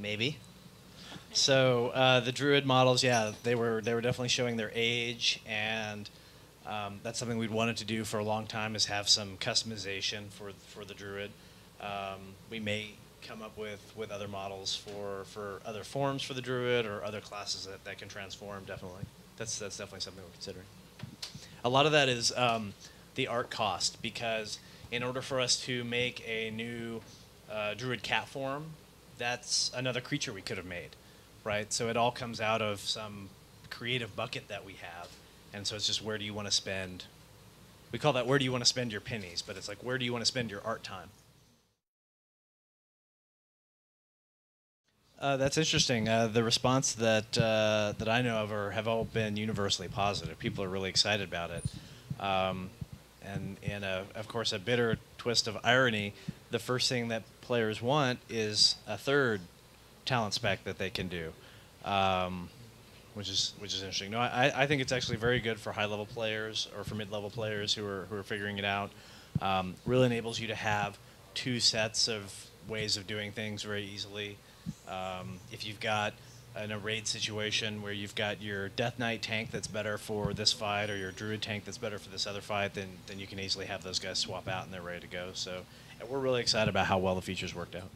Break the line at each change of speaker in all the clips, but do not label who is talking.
Maybe. So the druid models, yeah, they were definitely showing their age, and that's something we'd wanted to do for a long time, is have some customization for the druid. We may come up with other models for other forms for the druid, or other classes that can transform. Definitely, that's definitely something we're considering. A lot of that is the art cost, because in order for us to make a new druid cat form, that's another creature we could have made, right? So it all comes out of some creative bucket that we have, and so it's just, where do you want to spend? We call that, where do you want to spend your pennies, but it's like, where do you want to spend your art time? That's interesting. The response that I know of have all been universally positive. People are really excited about it, and of course, a bitter twist of irony. The first thing that players want is a third talent spec that they can do, which is interesting. No, I think it's actually very good for high level players, or for mid level players who are figuring it out. Really enables you to have two sets of ways of doing things very easily. If you've got in a raid situation where you've got your Death Knight tank that's better for this fight, or your Druid tank that's better for this other fight, then you can easily have those guys swap out and they're ready to go. So we're really excited about how well the features worked out.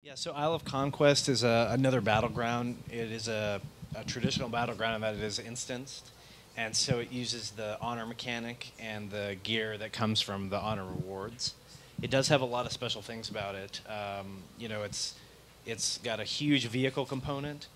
Yeah, so Isle of Conquest is another battleground. It is a traditional battleground in that it is instanced, and so it uses the honor mechanic and the gear that comes from the honor rewards. It does have a lot of special things about it. It's got a huge vehicle component.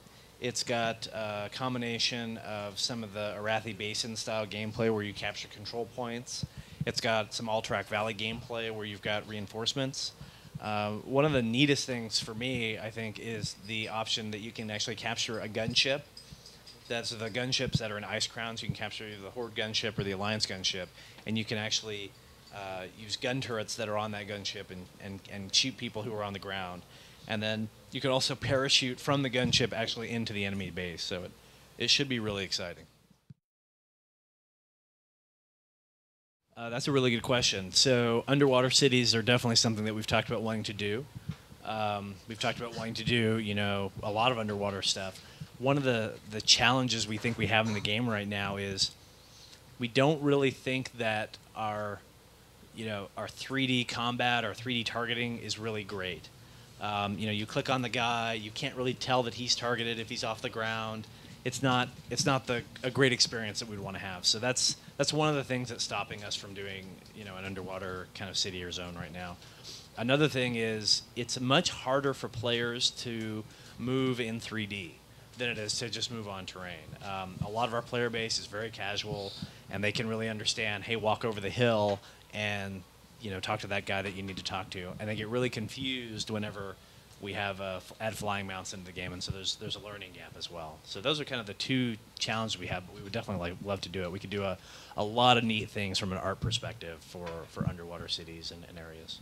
It's got a combination of some of the Arathi Basin style gameplay where you capture control points. It's got some Alterac Valley gameplay where you've got reinforcements. One of the neatest things for me, I think, is the option that you can actually capture a gunship. That's the gunships that are in Ice Crowns. You can capture either the Horde gunship or the Alliance gunship, and you can actually use gun turrets that are on that gunship and shoot people who are on the ground. And then you can also parachute from the gunship actually into the enemy base. So it should be really exciting. That's a really good question. So underwater cities are definitely something that we've talked about wanting to do. We've talked about wanting to do, a lot of underwater stuff. One of the challenges we think we have in the game right now is we don't really think that our 3D combat or 3D targeting is really great. You click on the guy, you can't really tell that he's targeted if he's off the ground. It's not a great experience that we'd want to have. So that's one of the things that's stopping us from doing an underwater kind of city or zone right now. Another thing is it's much harder for players to move in 3D than it is to just move on terrain. A lot of our player base is very casual, and they can really understand, hey, walk over the hill and talk to that guy that you need to talk to, and they get really confused whenever we have add flying mounts into the game, and so there's a learning gap as well. So those are kind of the two challenges we have, but we would definitely love to do it. We could do a lot of neat things from an art perspective for underwater cities and areas.